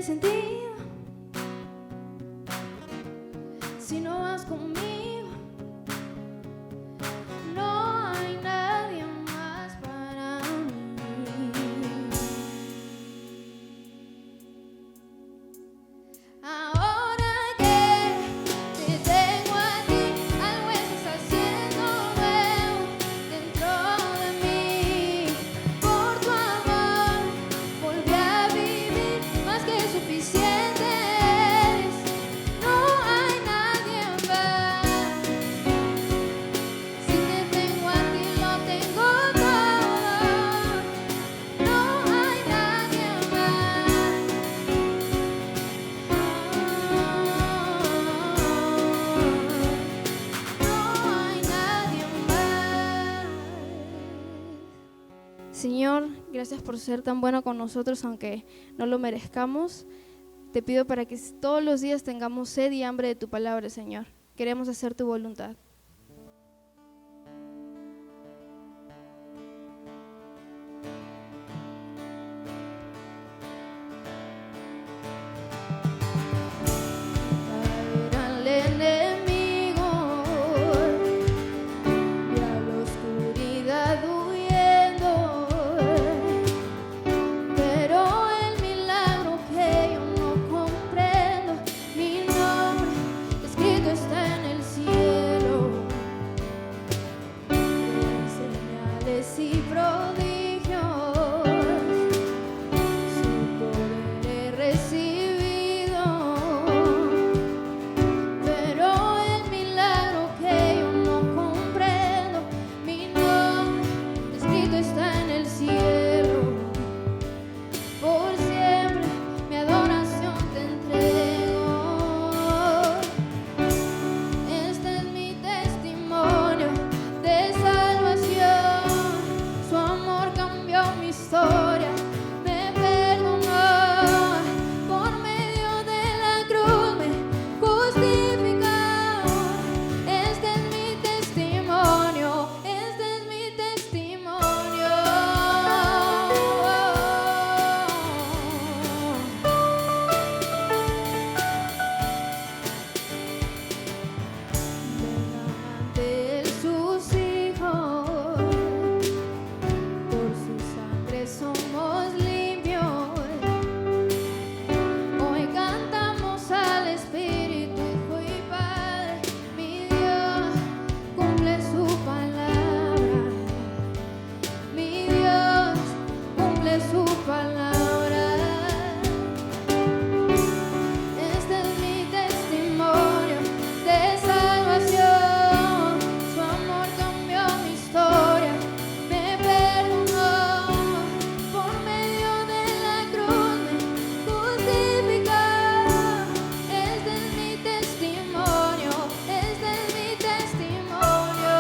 tiene sentido si no vas conmigo. No hay nadie más para mí. Ahora que te tengo a ti, algo estás haciendo nuevo dentro de mí. Por tu amor volví a vivir, más que suficiente eres. No hay nadie más. Si te tengo a ti, lo tengo todo. No hay nadie más. No hay nadie más. Señor, gracias por ser tan bueno con nosotros, aunque no lo merezcamos. Te pido para que todos los días tengamos sed y hambre de tu palabra, Señor. Queremos hacer tu voluntad. Al enemigo y a la oscuridad huyendo, pero el milagro que yo no comprendo, mi nombre escrito está en el cielo. Señales y prodigios, su poder he recibido. Pero el milagro que yo no comprendo, mi nombre escrito está en el cielo. Por siempre mi adoración te entrego. Este es mi testimonio de salvación. Su amor cambió mi historia, me perdonó. Por medio de la cruz me justificó. Este es mi testimonio, este es mi testimonio. Delante de sus hijos, por su sangre somos limpios. Hoy cantamos al Espíritu, Hijo y Padre. Mi Dios cumple su palabra. Mi Dios cumple su palabra. Este es mi testimonio de salvación. Su amor cambió mi historia, me perdonó. Por medio de la cruz me justificó. Este es mi testimonio, este es mi testimonio.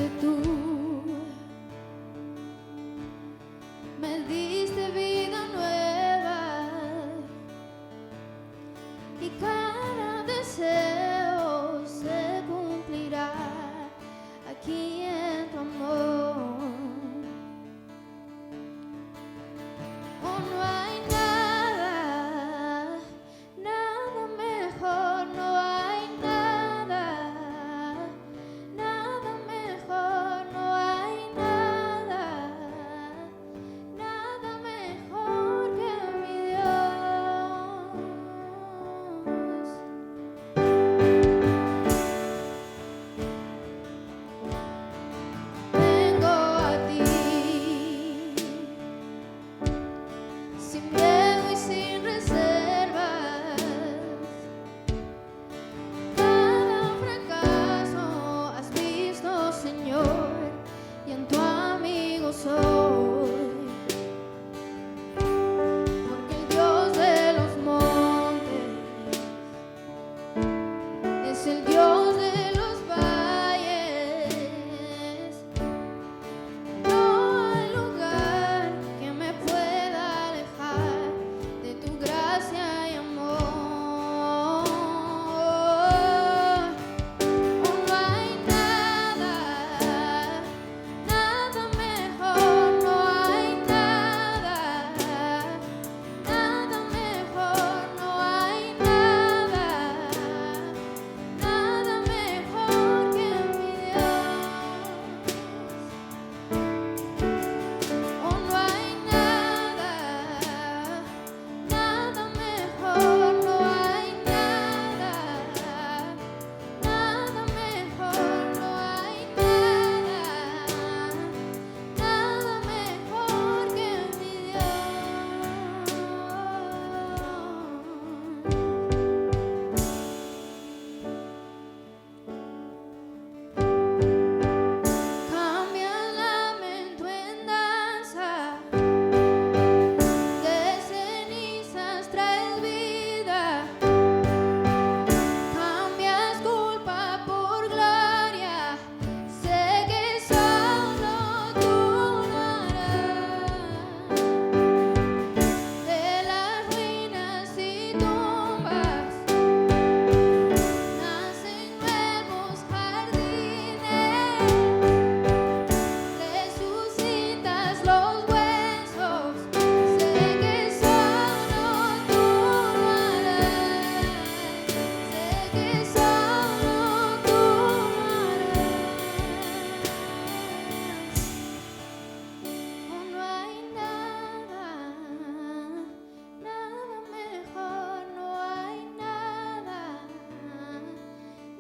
fuiste tú. Me diste vida nueva y cada deseo se cumplirá aquí en tu amor. Oh, no hay nada, nada mejor, no hay nada, nada mejor, no hay nada, nada mejor que mi Dios. Vengo a ti sin miedo y sin reservas. Cada fracaso has visto, Señor, y en tu amigo soy. Porque el Dios de los montes es el Dios de los valles. No hay lugar que me pueda alejar de tu gracia y amor. Oh, no hay nada, nada mejor, no hay nada, nada mejor, no hay nada, nada mejor que mi Dios. Oh, no hay nada, nada mejor, no hay nada, nada mejor, no hay nada, nada mejor que mi Dios. Cambia el lamento en danza, de cenizas traes vida, cambias culpa por gloria, sé que solo tú lo harás. De las ruinas y tumbas nacen nuevos jardines, resucitas los huesos, sé que solo tú lo harás, sé que solo tú lo harás. Oh, no hay nada, nada mejor, no hay nada,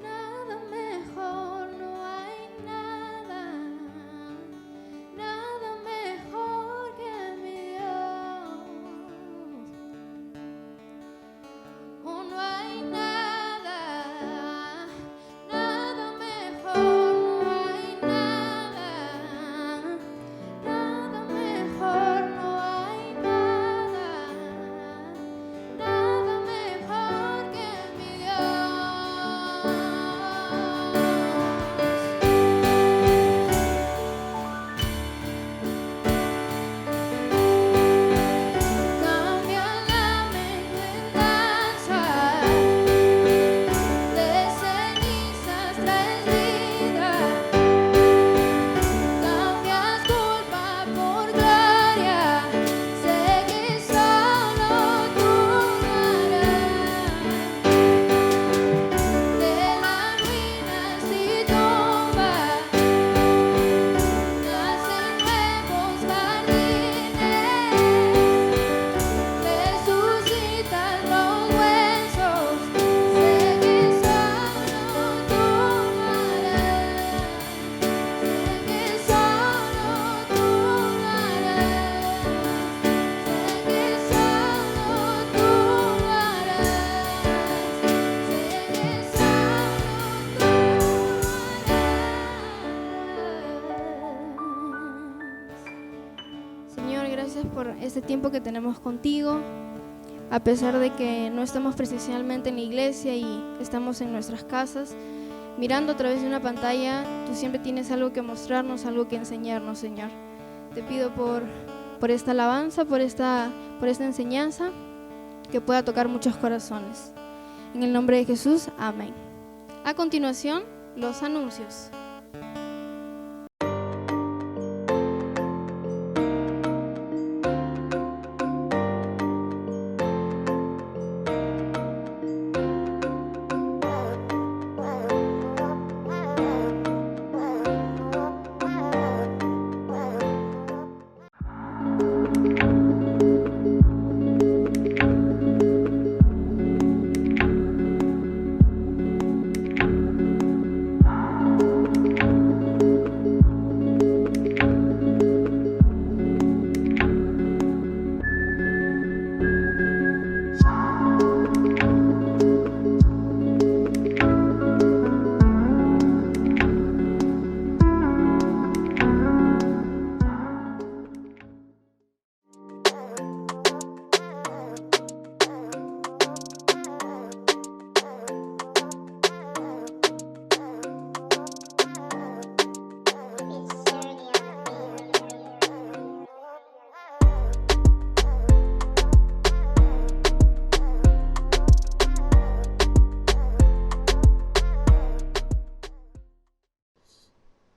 nada mejor, no hay nada, nada mejor que mi Dios. Oh, no hay nada, nada mejor, no hay nada, nada mejor, no hay nada, nada mejor que mi Dios. Cambia el lamento en danza, de cenizas traes vida, cambias culpa por gloria, sé que solo tú lo harás. De las ruinas y tumbas nacen nuevos jardines, resucitas los huesos, sé que solo tú lo harás, sé que solo tú lo harás, sé que solo tú lo harás, sé que solo tú lo harás. Señor, gracias por este tiempo que tenemos contigo. A pesar de que no estamos presencialmente en la iglesia y estamos en nuestras casas, mirando a través de una pantalla, tú siempre tienes algo que mostrarnos, algo que enseñarnos, Señor. Te pido por esta alabanza, por esta enseñanza, que pueda tocar muchos corazones. En el nombre de Jesús, amén. A continuación, los anuncios.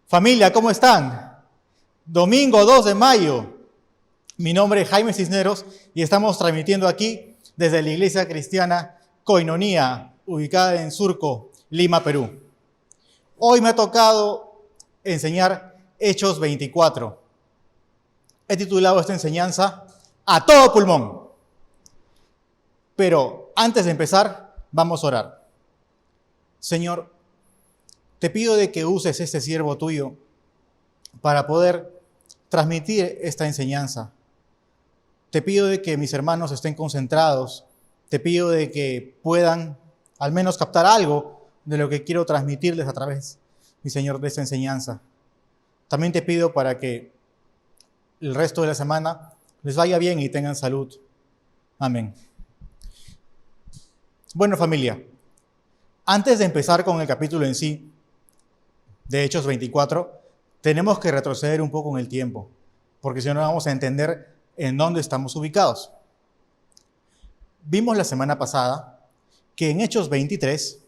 Familia, ¿cómo están? Domingo 2 de mayo. Mi nombre es Jaime Cisneros y estamos transmitiendo aquí desde la Iglesia Cristiana Koinonía, ubicada en Surco, Lima, Perú. Hoy me ha tocado enseñar Hechos 24. He titulado esta enseñanza A todo pulmón. Pero antes de empezar, vamos a orar. Señor, te pido de que uses este siervo tuyo para poder transmitir esta enseñanza. Te pido de que mis hermanos estén concentrados. Te pido de que puedan al menos captar algo de lo que quiero transmitirles a través, mi Señor, de esta enseñanza. También te pido para que el resto de la semana les vaya bien y tengan salud. Amén. Bueno, familia, antes de empezar con el capítulo en sí, de Hechos 24, tenemos que retroceder un poco en el tiempo, porque si no, no vamos a entender en dónde estamos ubicados. Vimos la semana pasada que en Hechos 23,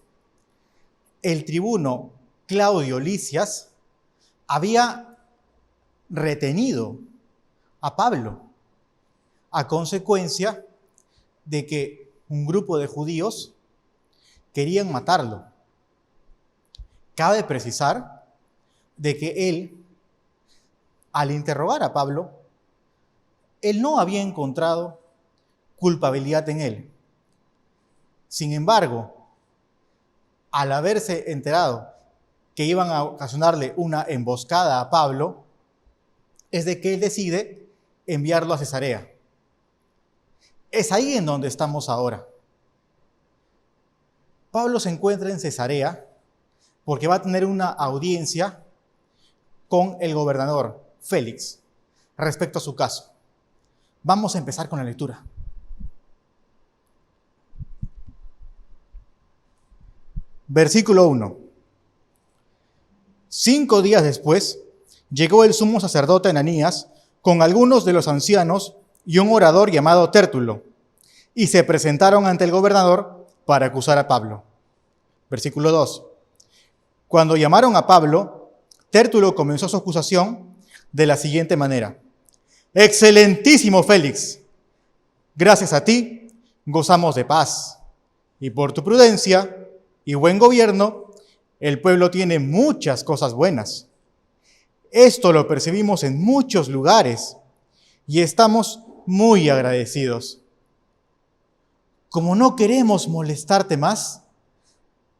el tribuno Claudio Lisias había retenido a Pablo a consecuencia de que un grupo de judíos querían matarlo. Cabe precisar de que él, al interrogar a Pablo, él no había encontrado culpabilidad en él. Sin embargo, al haberse enterado que iban a ocasionarle una emboscada a Pablo, es de que él decide enviarlo a Cesarea. Es ahí en donde estamos ahora. Pablo se encuentra en Cesarea porque va a tener una audiencia con el gobernador Félix respecto a su caso. Vamos a empezar con la lectura. Versículo 1. 5 días después, llegó el sumo sacerdote Ananías con algunos de los ancianos y un orador llamado Tértulo, y se presentaron ante el gobernador para acusar a Pablo. Versículo 2. Cuando llamaron a Pablo, Tértulo comenzó su acusación de la siguiente manera: Excelentísimo Félix, gracias a ti gozamos de paz, y por tu prudencia y buen gobierno, el pueblo tiene muchas cosas buenas. Esto lo percibimos en muchos lugares y estamos muy agradecidos. Como no queremos molestarte más,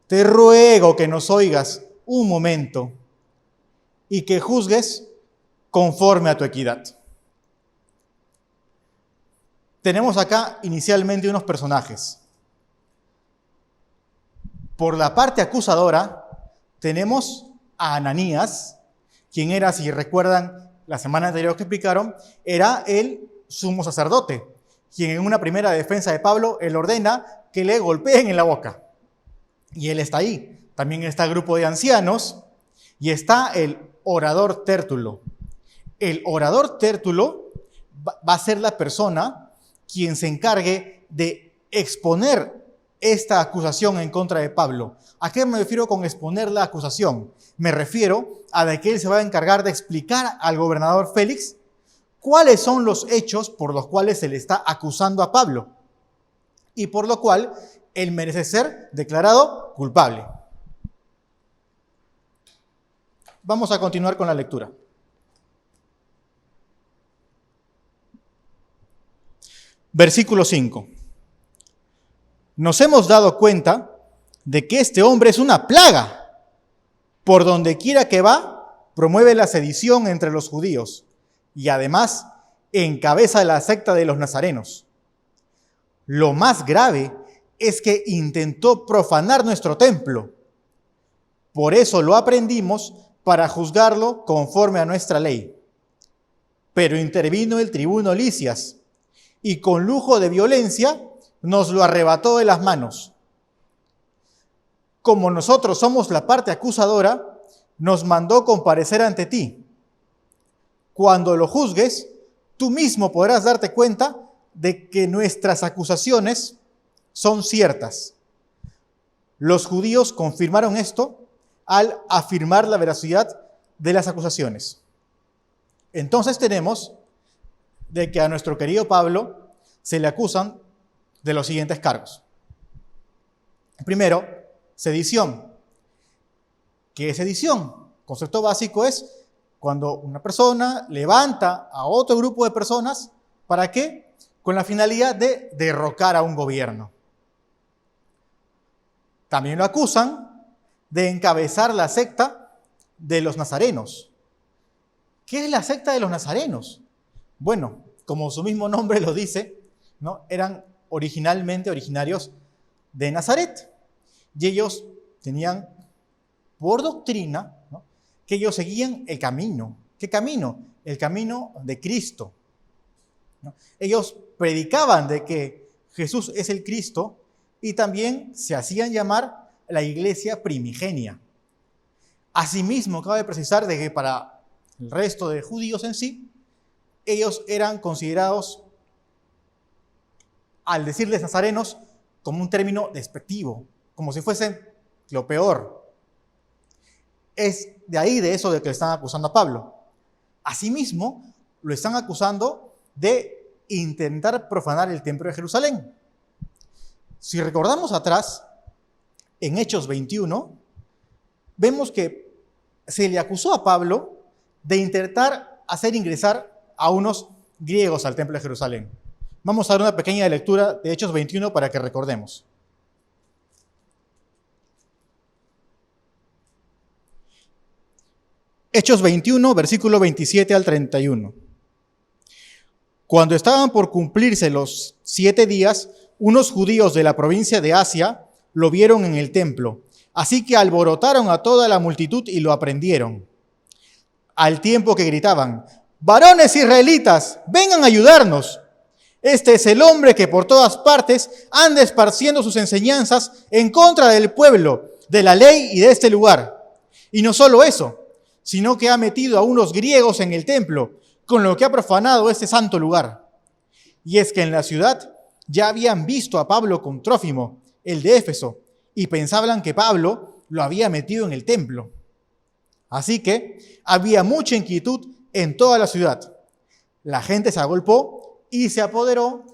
te ruego que nos oigas un momento y que juzgues conforme a tu equidad. Tenemos acá inicialmente unos personajes. Por la parte acusadora tenemos a Ananías, quien era, si recuerdan la semana anterior que explicaron, era el sumo sacerdote, quien en una primera defensa de Pablo, él ordena que le golpeen en la boca. Y él está ahí, también está el grupo de ancianos y está el orador Tértulo. El orador Tértulo va a ser la persona quien se encargue de exponer esta acusación en contra de Pablo. ¿A qué me refiero con exponer la acusación? Me refiero a de que él se va a encargar de explicar al gobernador Félix cuáles son los hechos por los cuales se le está acusando a Pablo y por lo cual él merece ser declarado culpable. Vamos a continuar con la lectura. Versículo 5. Nos hemos dado cuenta de que este hombre es una plaga. Por donde quiera que va, promueve la sedición entre los judíos y además encabeza la secta de los nazarenos. Lo más grave es que intentó profanar nuestro templo. Por eso lo aprendimos para juzgarlo conforme a nuestra ley. Pero intervino el tribuno Lisias y con lujo de violencia nos lo arrebató de las manos. Como nosotros somos la parte acusadora, nos mandó comparecer ante ti. Cuando lo juzgues, tú mismo podrás darte cuenta de que nuestras acusaciones son ciertas. Los judíos confirmaron esto al afirmar la veracidad de las acusaciones. Entonces tenemos de que a nuestro querido Pablo se le acusan de los siguientes cargos. Primero, sedición. ¿Qué es sedición? El concepto básico es cuando una persona levanta a otro grupo de personas, ¿para qué? Con la finalidad de derrocar a un gobierno. También lo acusan de encabezar la secta de los nazarenos. ¿Qué es la secta de los nazarenos? Bueno, como su mismo nombre lo dice, ¿no? Eran originarios de Nazaret. Y ellos tenían por doctrina, ¿no?, que ellos seguían el camino. ¿Qué camino? El camino de Cristo, ¿no? Ellos predicaban de que Jesús es el Cristo y también se hacían llamar la iglesia primigenia. Asimismo, cabe precisar de que para el resto de judíos en sí, ellos eran considerados, al decirles nazarenos, como un término despectivo, como si fuesen lo peor. Es de ahí, de eso, de que le están acusando a Pablo. Asimismo, lo están acusando de intentar profanar el templo de Jerusalén. Si recordamos atrás, en Hechos 21, vemos que se le acusó a Pablo de intentar hacer ingresar a unos griegos al templo de Jerusalén. Vamos a dar una pequeña lectura de Hechos 21 para que recordemos. Hechos 21, versículo 27 al 31. Cuando estaban por cumplirse los 7 días, unos judíos de la provincia de Asia lo vieron en el templo, así que alborotaron a toda la multitud y lo aprendieron. Al tiempo que gritaban: «Varones israelitas, vengan a ayudarnos. Este es el hombre que por todas partes anda esparciendo sus enseñanzas en contra del pueblo, de la ley y de este lugar. Y no solo eso, sino que ha metido a unos griegos en el templo, con lo que ha profanado este santo lugar». Y es que en la ciudad ya habían visto a Pablo con Trófimo, el de Éfeso, y pensaban que Pablo lo había metido en el templo. Así que había mucha inquietud en toda la ciudad. La gente se agolpó y se apoderó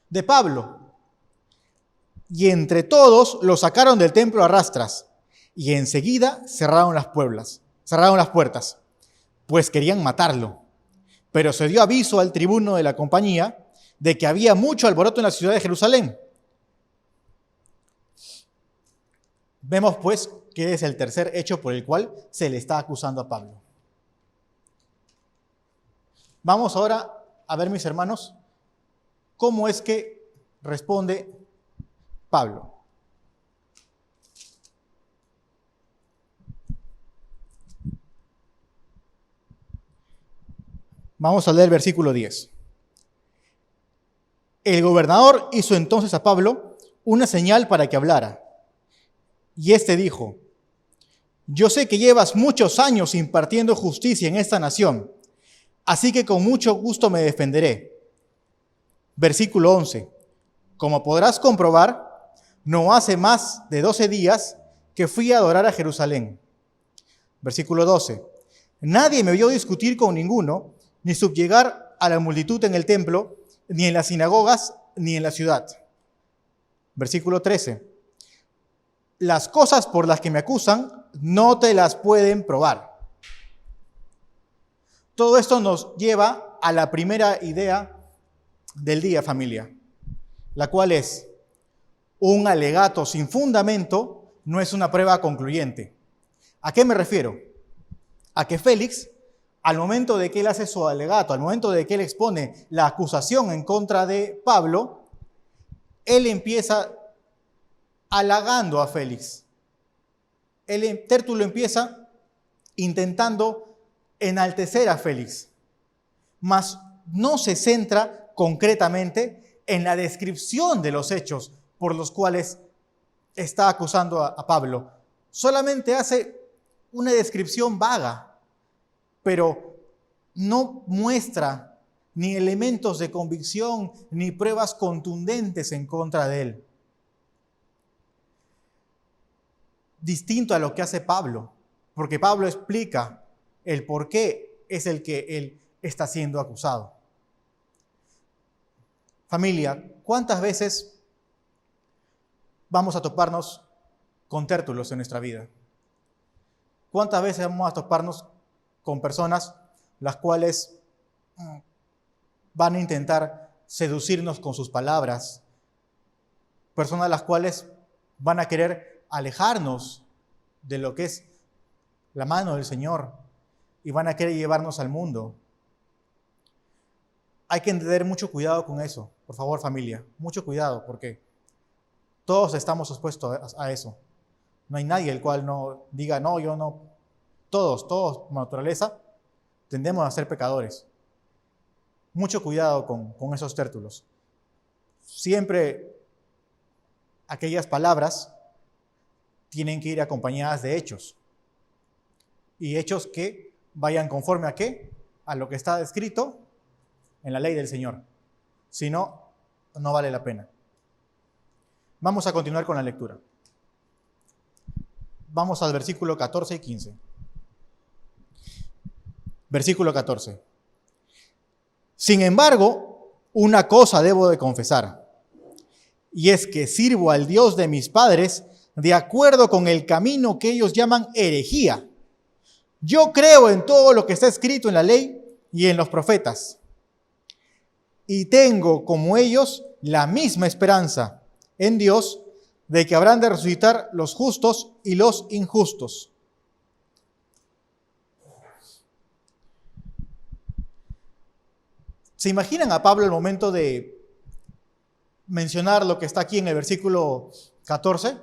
de Pablo. Y entre todos lo sacaron del templo a rastras. Y enseguida cerraron las puertas, pues querían matarlo. Pero se dio aviso al tribuno de la compañía de que había mucho alboroto en la ciudad de Jerusalén. Vemos pues que es el tercer hecho por el cual se le está acusando a Pablo. Vamos ahora a ver, mis hermanos, cómo es que responde Pablo. Vamos a leer el versículo 10. El gobernador hizo entonces a Pablo una señal para que hablara, Y este dijo: yo sé que llevas muchos años impartiendo justicia en esta nación, así que con mucho gusto me defenderé. Versículo 11. Como podrás comprobar, no hace más de 12 días que fui a adorar a Jerusalén. Versículo 12. Nadie me vio discutir con ninguno, ni subyugar a la multitud en el templo, ni en las sinagogas, ni en la ciudad. Versículo 13. Las cosas por las que me acusan no te las pueden probar. Todo esto nos lleva a la primera idea del día, familia, la cual es: un alegato sin fundamento no es una prueba concluyente. ¿A qué me refiero? A que Félix, al momento de que él hace su alegato, al momento de que él expone la acusación en contra de Pablo, él empieza halagando a Félix. Tértulo empieza intentando enaltecer a Félix, mas no se centra concretamente en la descripción de los hechos por los cuales está acusando a Pablo. Solamente hace una descripción vaga, pero no muestra ni elementos de convicción ni pruebas contundentes en contra de él. Distinto a lo que hace Pablo, porque Pablo explica el por qué es el que él está siendo acusado. Familia, ¿cuántas veces vamos a toparnos con tértulos en nuestra vida? ¿Cuántas veces vamos a toparnos con personas las cuales van a intentar seducirnos con sus palabras? Personas las cuales van a querer alejarnos de lo que es la mano del Señor y van a querer llevarnos al mundo. Hay que tener mucho cuidado con eso, por favor, familia, mucho cuidado, porque todos estamos expuestos a eso. No hay nadie el cual no diga, no, yo no. Todos, por naturaleza, tendemos a ser pecadores. Mucho cuidado con esos tértulos. Siempre aquellas palabras tienen que ir acompañadas de hechos. Y hechos que vayan conforme a ¿qué? A lo que está escrito en la ley del Señor. Si no, no vale la pena. Vamos a continuar con la lectura. Vamos al versículo 14 y 15. Versículo 14. Sin embargo, una cosa debo de confesar, y es que sirvo al Dios de mis padres de acuerdo con el camino que ellos llaman herejía. Yo creo en todo lo que está escrito en la ley y en los profetas, y tengo como ellos la misma esperanza en Dios de que habrán de resucitar los justos y los injustos. ¿Se imaginan a Pablo al momento de mencionar lo que está aquí en el versículo 14?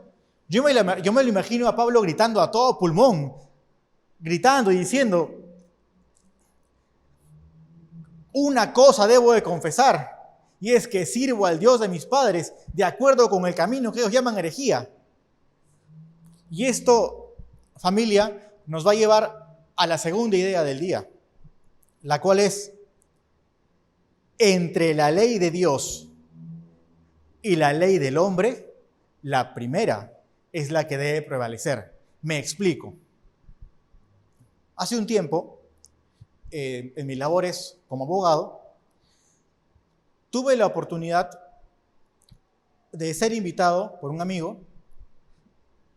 Yo me lo imagino a Pablo gritando a todo pulmón, gritando y diciendo: una cosa debo de confesar, y es que sirvo al Dios de mis padres de acuerdo con el camino que ellos llaman herejía. Y esto, familia, nos va a llevar a la segunda idea del día, la cual es: entre la ley de Dios y la ley del hombre, la primera es la que debe prevalecer. Me explico. Hace un tiempo, en mis labores como abogado, tuve la oportunidad de ser invitado por un amigo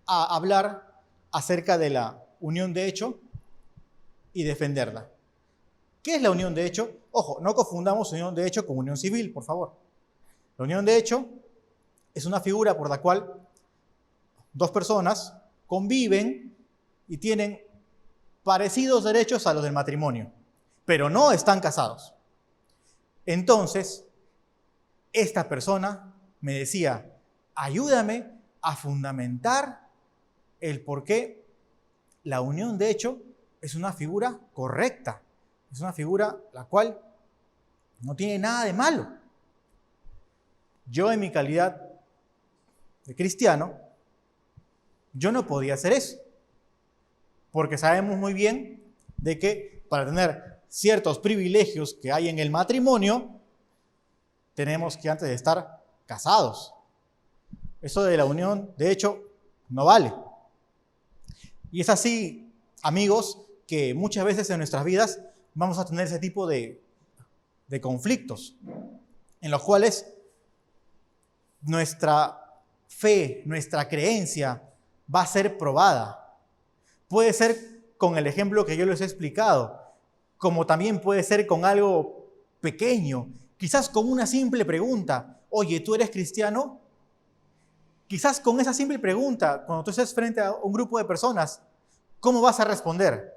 a hablar acerca de la unión de hecho y defenderla. ¿Qué es la unión de hecho? Ojo, no confundamos unión de hecho con unión civil, por favor. La unión de hecho es una figura por la cual dos personas conviven y tienen parecidos derechos a los del matrimonio, pero no están casados. Entonces, esta persona me decía: ayúdame a fundamentar el por qué la unión de hecho es una figura correcta, es una figura la cual no tiene nada de malo. Yo, en mi calidad de cristiano, yo no podía hacer eso, porque sabemos muy bien de que para tener ciertos privilegios que hay en el matrimonio, tenemos que antes de estar casados. Eso de la unión, de hecho, no vale. Y es así, amigos, que muchas veces en nuestras vidas vamos a tener ese tipo de conflictos, en los cuales nuestra fe, nuestra creencia va a ser probada. Puede ser con el ejemplo que yo les he explicado, como también puede ser con algo pequeño, quizás con una simple pregunta. Oye, ¿tú eres cristiano? Quizás con esa simple pregunta, cuando tú estés frente a un grupo de personas, ¿cómo vas a responder?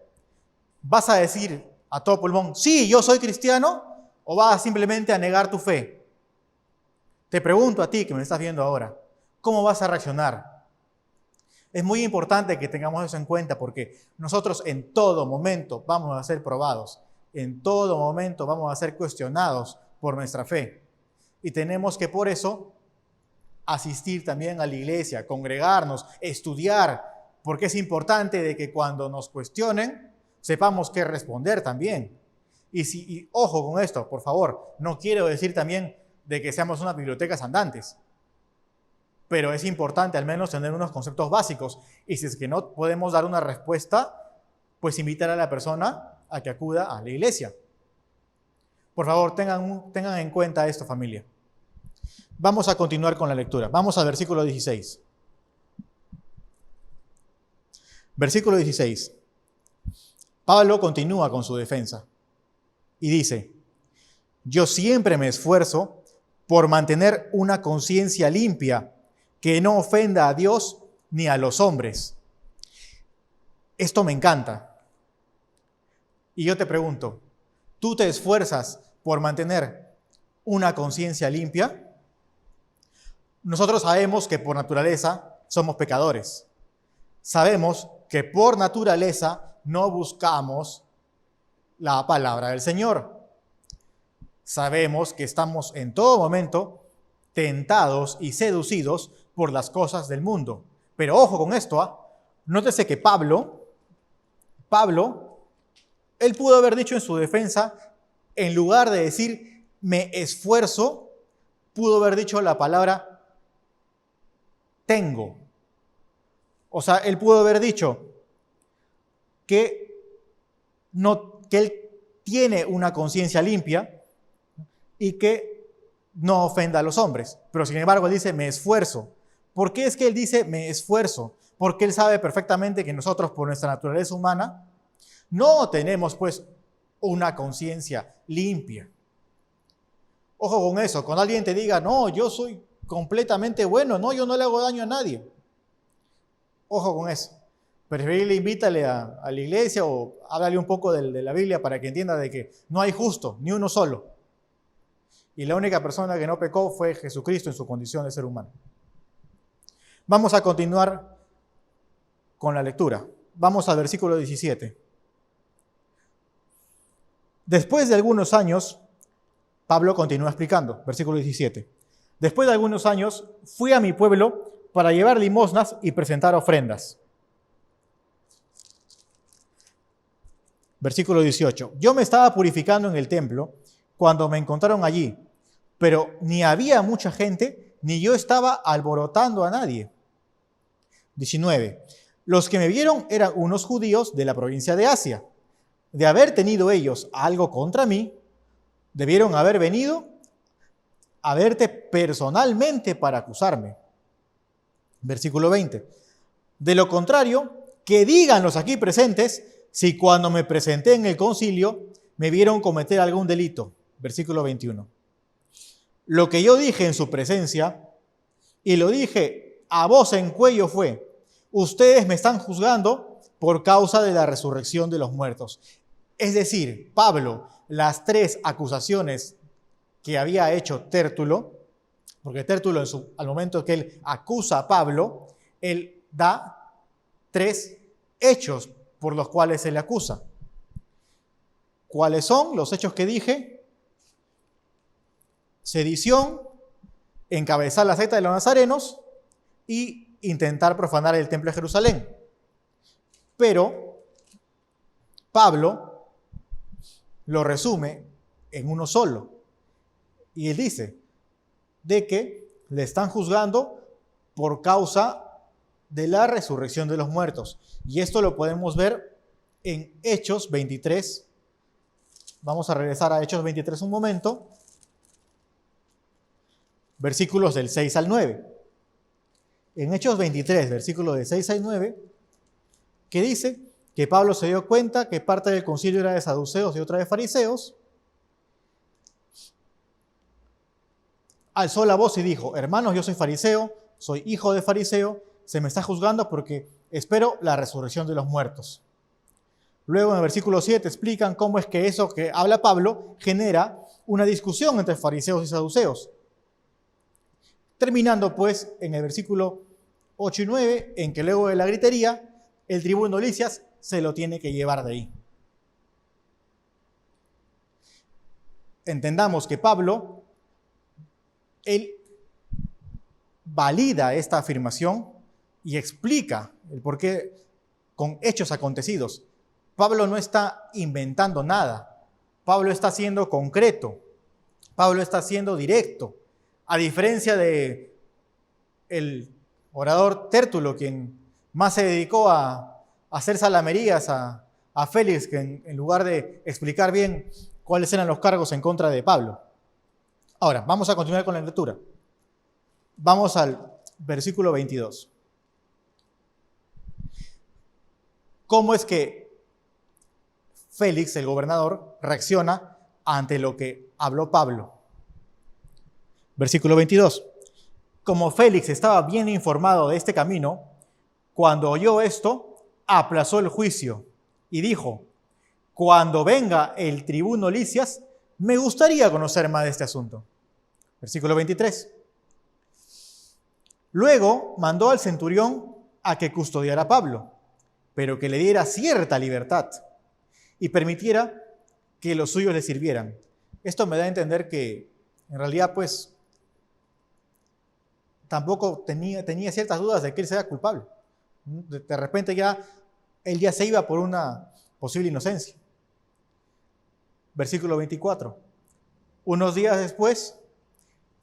¿Vas a decir a todo pulmón, sí, yo soy cristiano? ¿O vas simplemente a negar tu fe? Te pregunto a ti que me estás viendo ahora, ¿cómo vas a reaccionar? Es muy importante que tengamos eso en cuenta porque nosotros en todo momento vamos a ser probados, en todo momento vamos a ser cuestionados por nuestra fe. Y tenemos que por eso asistir también a la iglesia, congregarnos, estudiar, porque es importante de que cuando nos cuestionen sepamos qué responder también. Y ojo con esto, por favor, no quiero decir también de que seamos unas bibliotecas andantes, pero es importante al menos tener unos conceptos básicos. Y si es que no podemos dar una respuesta, pues invitar a la persona a que acuda a la iglesia. Por favor, tengan en cuenta esto, familia. Vamos a continuar con la lectura. Vamos al versículo 16. Versículo 16. Pablo continúa con su defensa y dice, yo siempre me esfuerzo por mantener una conciencia limpia que no ofenda a Dios ni a los hombres. Esto me encanta. Y yo te pregunto, ¿tú te esfuerzas por mantener una conciencia limpia? Nosotros sabemos que por naturaleza somos pecadores. Sabemos que por naturaleza no buscamos la palabra del Señor. Sabemos que estamos en todo momento tentados y seducidos por las cosas del mundo. Pero ojo con esto, nótese que Pablo, él pudo haber dicho en su defensa, en lugar de decir me esfuerzo, pudo haber dicho la palabra tengo. O sea, él pudo haber dicho que él tiene una conciencia limpia y que no ofenda a los hombres. Pero sin embargo, él dice, me esfuerzo. ¿Por qué es que él dice, me esfuerzo? Porque él sabe perfectamente que nosotros, por nuestra naturaleza humana, no tenemos, pues, una conciencia limpia. Ojo con eso. Cuando alguien te diga, no, yo soy completamente bueno, no, yo no le hago daño a nadie. Ojo con eso. Preferible invítale a la iglesia o háblale un poco de la Biblia para que entienda de que no hay justo, ni uno solo. Y la única persona que no pecó fue Jesucristo en su condición de ser humano. Vamos a continuar con la lectura. Vamos al versículo 17. Después de algunos años, Pablo continúa explicando, versículo 17. Después de algunos años, fui a mi pueblo para llevar limosnas y presentar ofrendas. Versículo 18. Yo me estaba purificando en el templo cuando me encontraron allí, pero ni había mucha gente, ni yo estaba alborotando a nadie. 19. Los que me vieron eran unos judíos de la provincia de Asia. De haber tenido ellos algo contra mí, debieron haber venido a verte personalmente para acusarme. Versículo 20. De lo contrario, que digan los aquí presentes si cuando me presenté en el concilio me vieron cometer algún delito. Versículo 21. Lo que yo dije en su presencia, y lo dije a voz en cuello fue, ustedes me están juzgando por causa de la resurrección de los muertos. Es decir, Pablo, las tres acusaciones que había hecho Tértulo, porque Tértulo al momento que él acusa a Pablo, él da tres hechos por los cuales se le acusa. ¿Cuáles son los hechos que dije? Sedición, encabezar la secta de los nazarenos y intentar profanar el templo de Jerusalén. Pero Pablo lo resume en uno solo. Y él dice de que le están juzgando por causa de la resurrección de los muertos. Y esto lo podemos ver en Hechos 23. Vamos a regresar a Hechos 23 un momento. Versículos del 6 al 9. En Hechos 23, versículos del 6 al 9, que dice que Pablo se dio cuenta que parte del concilio era de saduceos y otra de fariseos. Alzó la voz y dijo: hermanos, yo soy fariseo, soy hijo de fariseo, se me está juzgando porque espero la resurrección de los muertos. Luego en el versículo 7 explican cómo es que eso que habla Pablo genera una discusión entre fariseos y saduceos. Terminando pues en el versículo 8 y 9, en que luego de la gritería, el tribuno Lisias se lo tiene que llevar de ahí. Entendamos que Pablo, él valida esta afirmación y explica el porqué con hechos acontecidos. Pablo no está inventando nada. Pablo está siendo concreto. Pablo está siendo directo. A diferencia de el orador Tértulo, quien más se dedicó a hacer salamerías a Félix, que en lugar de explicar bien cuáles eran los cargos en contra de Pablo. Ahora, vamos a continuar con la lectura. Vamos al versículo 22. ¿Cómo es que Félix, el gobernador, reacciona ante lo que habló Pablo? Versículo 22. Como Félix estaba bien informado de este camino, cuando oyó esto, aplazó el juicio y dijo: cuando venga el tribuno Lisias, me gustaría conocer más de este asunto. Versículo 23. Luego mandó al centurión a que custodiara a Pablo, pero que le diera cierta libertad y permitiera que los suyos le sirvieran. Esto me da a entender que en realidad pues tampoco tenía ciertas dudas de que él sea culpable. De repente él ya se iba por una posible inocencia. Versículo 24. Unos días después,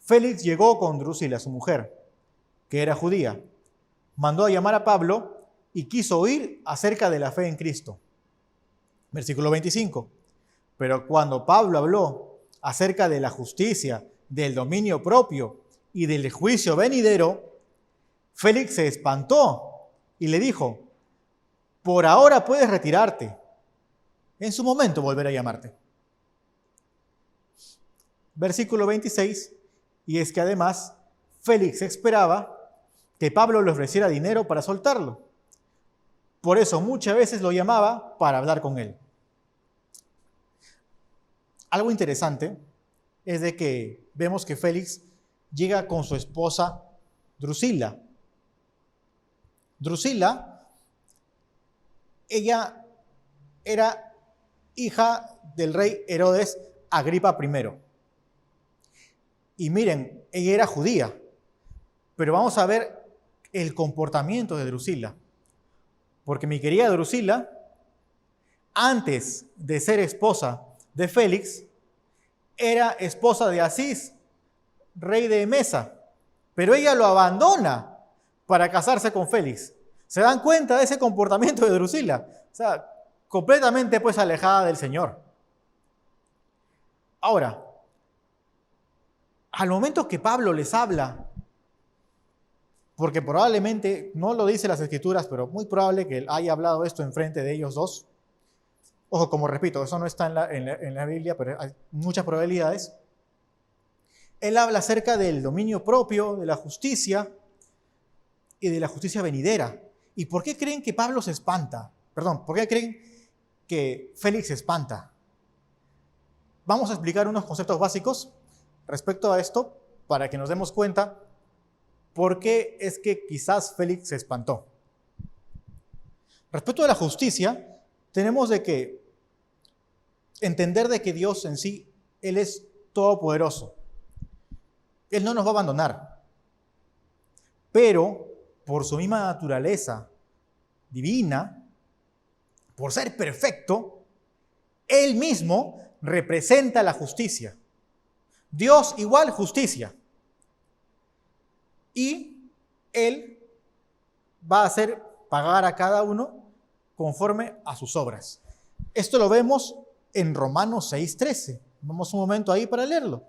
Félix llegó con Drusila, su mujer, que era judía. Mandó a llamar a Pablo y quiso oír acerca de la fe en Cristo. Versículo 25. Pero cuando Pablo habló acerca de la justicia, del dominio propio y del juicio venidero, Félix se espantó y le dijo: por ahora puedes retirarte. En su momento volveré a llamarte. Versículo 26. Y es que además Félix esperaba que Pablo le ofreciera dinero para soltarlo. Por eso muchas veces lo llamaba para hablar con él. Algo interesante es de que vemos que Félix llega con su esposa Drusila. Drusila, ella era hija del rey Herodes Agripa I. Y miren, ella era judía, pero vamos a ver el comportamiento de Drusila. Porque mi querida Drusila, antes de ser esposa de Félix, era esposa de Asís, rey de Mesa, pero ella lo abandona para casarse con Félix. ¿Se dan cuenta de ese comportamiento de Drusila? O sea, completamente pues alejada del Señor. Ahora, al momento que Pablo les habla, porque probablemente, no lo dice las Escrituras, pero muy probable que él haya hablado esto enfrente de ellos dos. Ojo, como repito, eso no está en la Biblia, pero hay muchas probabilidades. Él habla acerca del dominio propio, de la justicia y de la justicia venidera. ¿Y por qué creen que Pablo se espanta? Perdón, ¿por qué creen que Félix se espanta? Vamos a explicar unos conceptos básicos respecto a esto para que nos demos cuenta por qué es que quizás Félix se espantó. Respecto a la justicia, tenemos de que entender de que Dios en sí, Él es todopoderoso. Él no nos va a abandonar. Pero por su misma naturaleza divina, por ser perfecto, Él mismo representa la justicia. Dios igual justicia. Y Él va a hacer pagar a cada uno conforme a sus obras. Esto lo vemos en Romanos 6:13. Vamos un momento ahí para leerlo.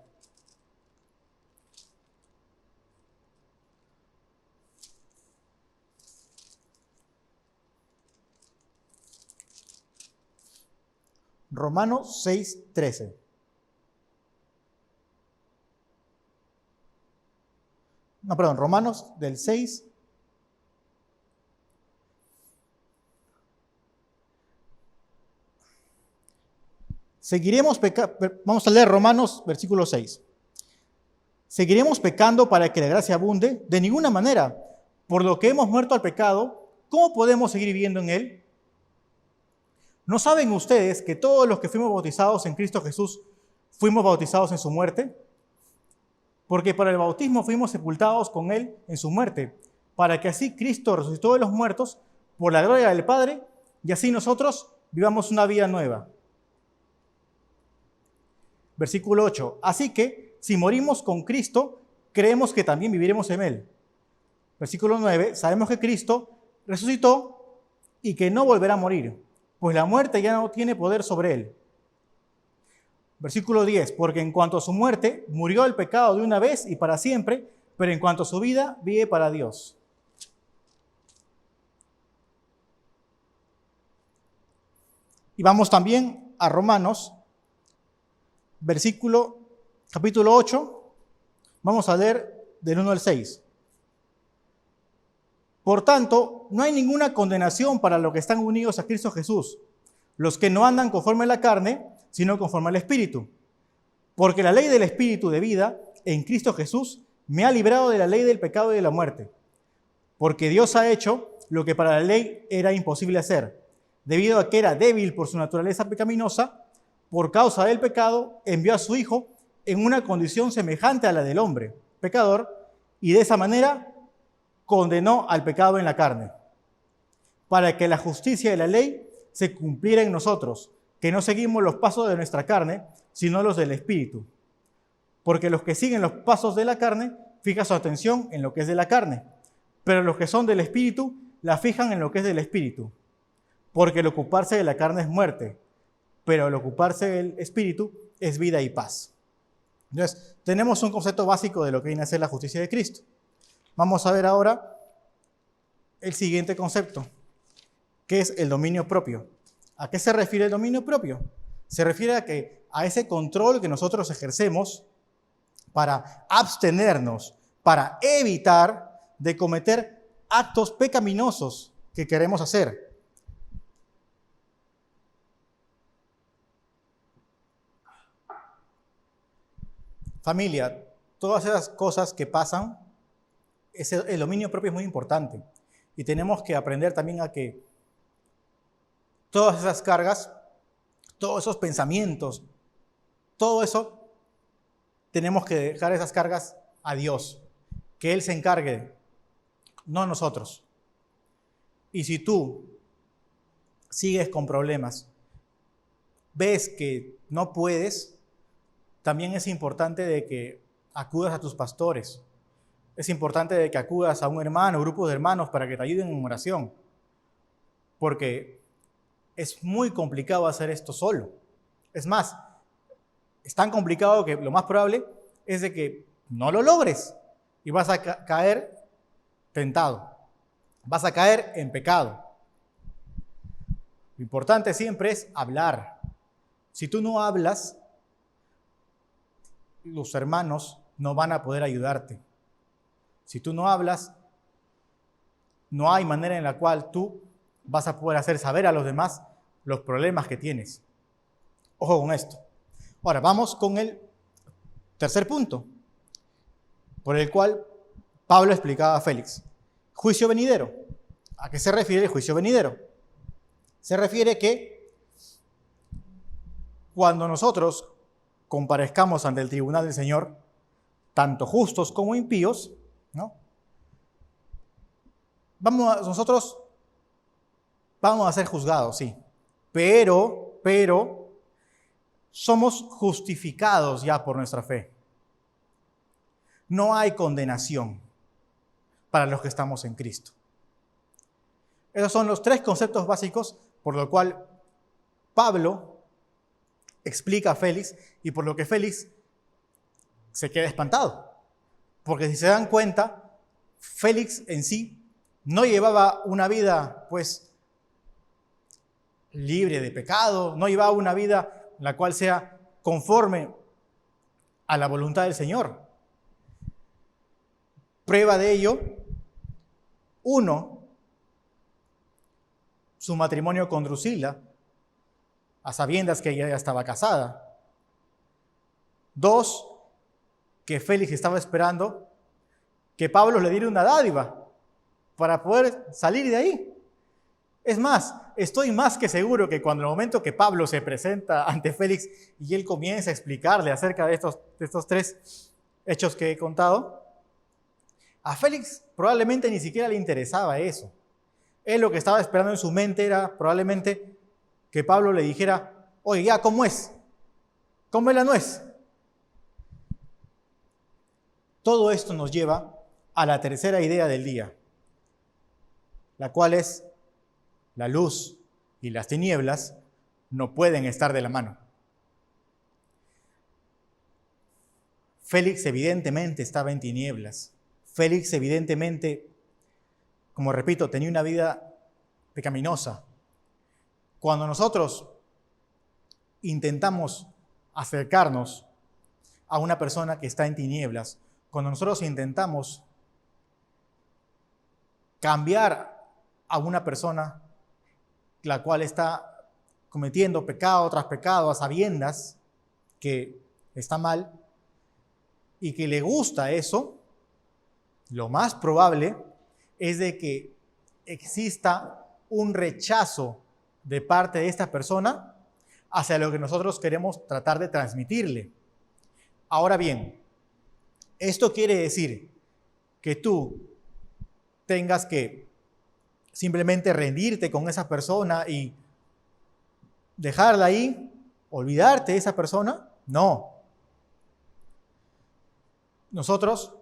Romanos 6:13. No, perdón, Romanos del 6. Vamos a leer Romanos versículo 6. ¿Seguiremos pecando para que la gracia abunde? De ninguna manera. Por lo que hemos muerto al pecado, ¿cómo podemos seguir viviendo en él? ¿No saben ustedes que todos los que fuimos bautizados en Cristo Jesús fuimos bautizados en su muerte? Porque para el bautismo fuimos sepultados con Él en su muerte, para que así Cristo resucitó de los muertos por la gloria del Padre, y así nosotros vivamos una vida nueva. Versículo 8. Así que, si morimos con Cristo, creemos que también viviremos en Él. Versículo 9. Sabemos que Cristo resucitó y que no volverá a morir, pues la muerte ya no tiene poder sobre Él. Versículo 10, porque en cuanto a su muerte, murió el pecado de una vez y para siempre, pero en cuanto a su vida, vive para Dios. Y vamos también a Romanos, capítulo 8, vamos a leer del 1 al 6. Por tanto, no hay ninguna condenación para los que están unidos a Cristo Jesús, los que no andan conforme a la carne, sino conforme al Espíritu. Porque la ley del Espíritu de vida en Cristo Jesús me ha librado de la ley del pecado y de la muerte. Porque Dios ha hecho lo que para la ley era imposible hacer. Debido a que era débil por su naturaleza pecaminosa, por causa del pecado, envió a su Hijo en una condición semejante a la del hombre, pecador, y de esa manera condenó al pecado en la carne, para que la justicia de la ley se cumpliera en nosotros, que no seguimos los pasos de nuestra carne, sino los del Espíritu. Porque los que siguen los pasos de la carne fijan su atención en lo que es de la carne, pero los que son del Espíritu la fijan en lo que es del Espíritu. Porque el ocuparse de la carne es muerte, pero el ocuparse del Espíritu es vida y paz. Entonces, tenemos un concepto básico de lo que viene a ser la justicia de Cristo. Vamos a ver ahora el siguiente concepto, que es el dominio propio. ¿A qué se refiere el dominio propio? Se refiere a ese control que nosotros ejercemos para abstenernos, para evitar de cometer actos pecaminosos que queremos hacer. Familia, todas esas cosas que pasan, el dominio propio es muy importante. Y tenemos que aprender también a que todas esas cargas, todos esos pensamientos, todo eso, tenemos que dejar esas cargas a Dios, que Él se encargue, no nosotros. Y si tú sigues con problemas, ves que no puedes, también es importante de que acudas a tus pastores. Es importante de que acudas a un hermano, grupos de hermanos para que te ayuden en oración. Porque es muy complicado hacer esto solo. Es más, es tan complicado que lo más probable es de que no lo logres y vas a caer tentado. Vas a caer en pecado. Lo importante siempre es hablar. Si tú no hablas, los hermanos no van a poder ayudarte. Si tú no hablas, no hay manera en la cual tú vas a poder hacer saber a los demás los problemas que tienes. Ojo con esto. Ahora, vamos con el tercer punto, por el cual Pablo explicaba a Félix. Juicio venidero. ¿A qué se refiere el juicio venidero? Se refiere que cuando nosotros comparezcamos ante el tribunal del Señor, tanto justos como impíos, ¿no? nosotros vamos a ser juzgados, sí, pero somos justificados ya por nuestra fe. No hay condenación para los que estamos en Cristo. Esos son los 3 conceptos básicos por lo cual Pablo explica a Félix y por lo que Félix se queda espantado. Porque si se dan cuenta, Félix en sí no llevaba una vida, pues, libre de pecado, no llevaba una vida en la cual sea conforme a la voluntad del Señor. Prueba de ello, 1, su matrimonio con Drusila, a sabiendas que ella ya estaba casada. 2, que Félix estaba esperando que Pablo le diera una dádiva para poder salir de ahí. Es más, estoy más que seguro que cuando el momento que Pablo se presenta ante Félix y él comienza a explicarle acerca de estos 3 hechos que he contado, a Félix probablemente ni siquiera le interesaba eso. Él lo que estaba esperando en su mente era probablemente que Pablo le dijera, oye, ya, ¿cómo es? ¿Cómo es la nuez? Todo esto nos lleva a la tercera idea del día, la cual es la luz y las tinieblas no pueden estar de la mano. Félix evidentemente estaba en tinieblas. Félix evidentemente, como repito, tenía una vida pecaminosa. Cuando nosotros intentamos acercarnos a una persona que está en tinieblas, cuando nosotros intentamos cambiar a una persona la cual está cometiendo pecado tras pecado a sabiendas que está mal y que le gusta eso, lo más probable es de que exista un rechazo de parte de esta persona hacia lo que nosotros queremos tratar de transmitirle. Ahora bien, esto quiere decir que tú tengas que simplemente rendirte con esa persona y dejarla ahí, olvidarte de esa persona. No. Nosotros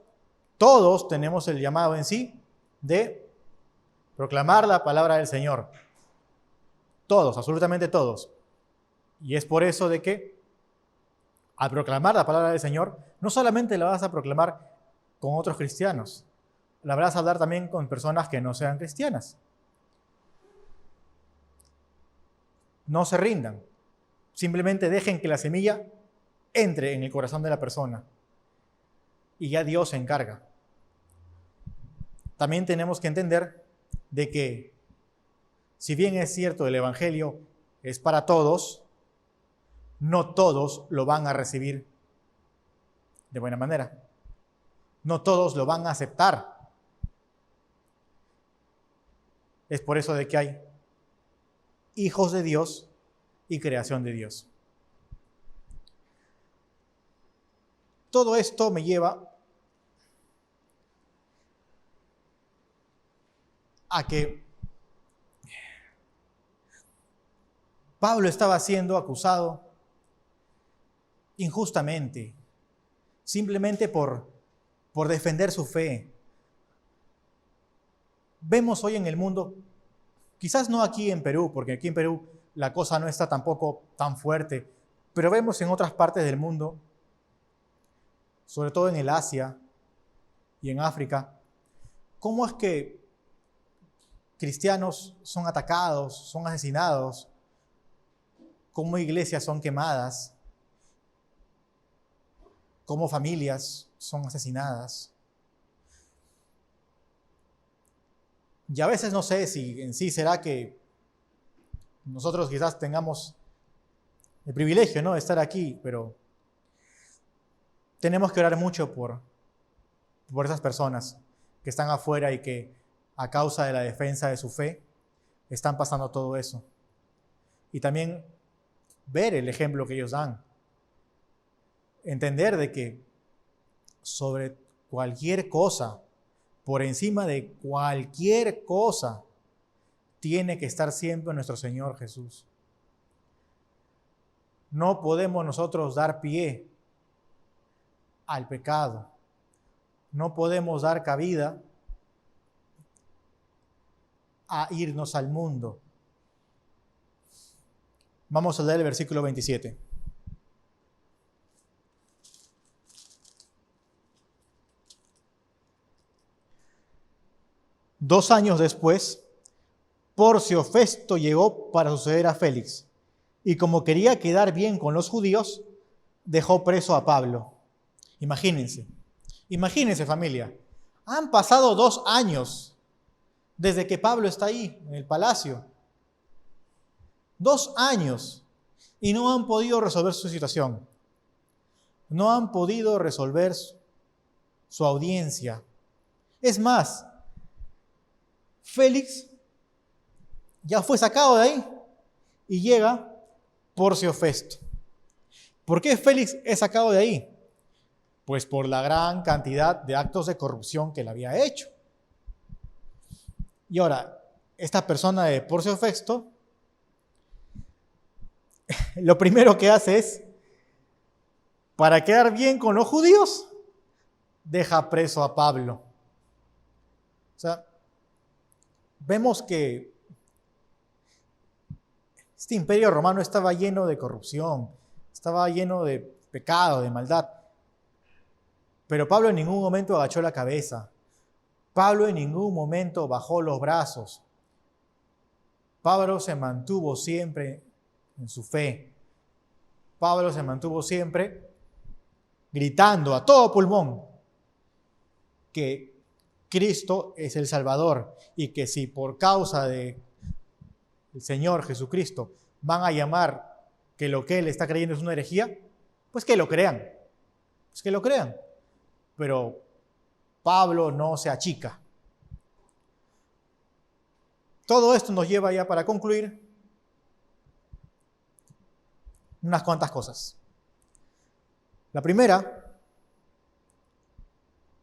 todos tenemos el llamado en sí de proclamar la palabra del Señor. Todos, absolutamente todos. Y es por eso de que al proclamar la palabra del Señor, no solamente la vas a proclamar con otros cristianos, la vas a hablar también con personas que no sean cristianas. No se rindan. Simplemente dejen que la semilla entre en el corazón de la persona. Y ya Dios se encarga. También tenemos que entender de que, si bien es cierto el Evangelio es para todos, no todos lo van a recibir de buena manera. No todos lo van a aceptar. Es por eso de que hay hijos de Dios y creación de Dios. Todo esto me lleva a que Pablo estaba siendo acusado injustamente, simplemente por defender su fe. Vemos hoy en el mundo, quizás no aquí en Perú, porque aquí en Perú la cosa no está tampoco tan fuerte, pero vemos en otras partes del mundo, sobre todo en el Asia y en África, cómo es que cristianos son atacados, son asesinados, cómo iglesias son quemadas, cómo familias son asesinadas. Y a veces no sé si en sí será que nosotros quizás tengamos el privilegio, ¿no?, de estar aquí, pero tenemos que orar mucho por esas personas que están afuera y que a causa de la defensa de su fe están pasando todo eso. Y también ver el ejemplo que ellos dan. Entender de que sobre cualquier cosa por encima de cualquier cosa, tiene que estar siempre nuestro Señor Jesús. No podemos nosotros dar pie al pecado. No podemos dar cabida a irnos al mundo. Vamos a leer el versículo 27. Dos años después, Porcio Festo llegó para suceder a Félix, y como quería quedar bien con los judíos, dejó preso a Pablo. Imagínense familia, han pasado 2 años desde que Pablo está ahí, en el palacio. 2 años, y no han podido resolver su situación. No han podido resolver su audiencia. Es más, Félix ya fue sacado de ahí y llega Porcio Festo. ¿Por qué Félix es sacado de ahí? Pues por la gran cantidad de actos de corrupción que él había hecho. Y ahora, esta persona de Porcio Festo, lo primero que hace es, para quedar bien con los judíos, deja preso a Pablo. O sea, vemos que este imperio romano estaba lleno de corrupción, estaba lleno de pecado, de maldad. Pero Pablo en ningún momento agachó la cabeza. Pablo en ningún momento bajó los brazos. Pablo se mantuvo siempre en su fe. Pablo se mantuvo siempre gritando a todo pulmón que Cristo es el Salvador y que si por causa de el Señor Jesucristo van a llamar que lo que él está creyendo es una herejía, pues que lo crean. Pues que lo crean. Pero Pablo no se achica. Todo esto nos lleva ya para concluir unas cuantas cosas. La primera,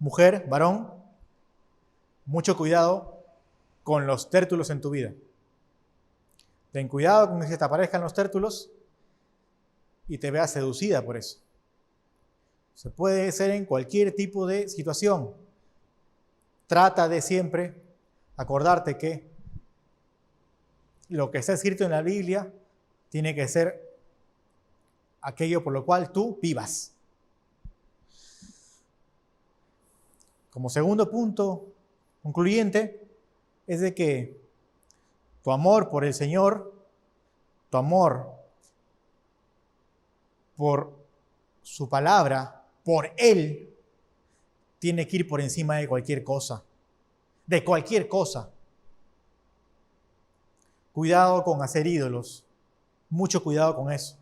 mujer, varón, mucho cuidado con los tértulos en tu vida. Ten cuidado con que se te aparezcan los tértulos y te veas seducida por eso. Se puede ser en cualquier tipo de situación. Trata de siempre acordarte que lo que está escrito en la Biblia tiene que ser aquello por lo cual tú vivas. Como segundo punto concluyente es de que tu amor por el Señor, tu amor por su palabra, por Él, tiene que ir por encima de cualquier cosa. De cualquier cosa. Cuidado con hacer ídolos. Mucho cuidado con eso.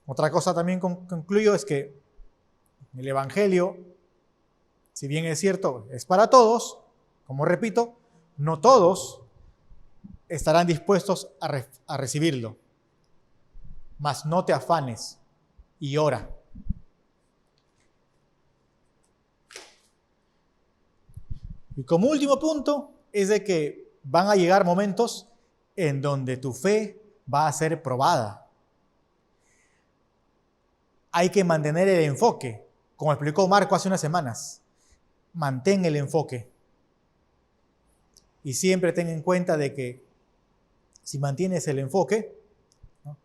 Otra cosa también concluyo es que el Evangelio, si bien es cierto, es para todos, como repito, no todos estarán dispuestos a recibirlo. Mas no te afanes y ora. Y como último punto es de que van a llegar momentos en donde tu fe va a ser probada. Hay que mantener el enfoque, como explicó Marco hace unas semanas. Mantén el enfoque. Y siempre ten en cuenta de que si mantienes el enfoque, ¿no?,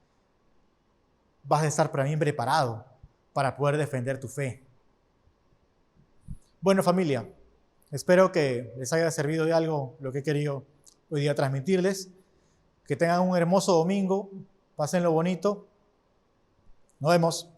vas a estar también preparado para poder defender tu fe. Bueno, familia, espero que les haya servido de algo lo que he querido hoy día transmitirles. Que tengan un hermoso domingo, pásenlo bonito. Nos vemos.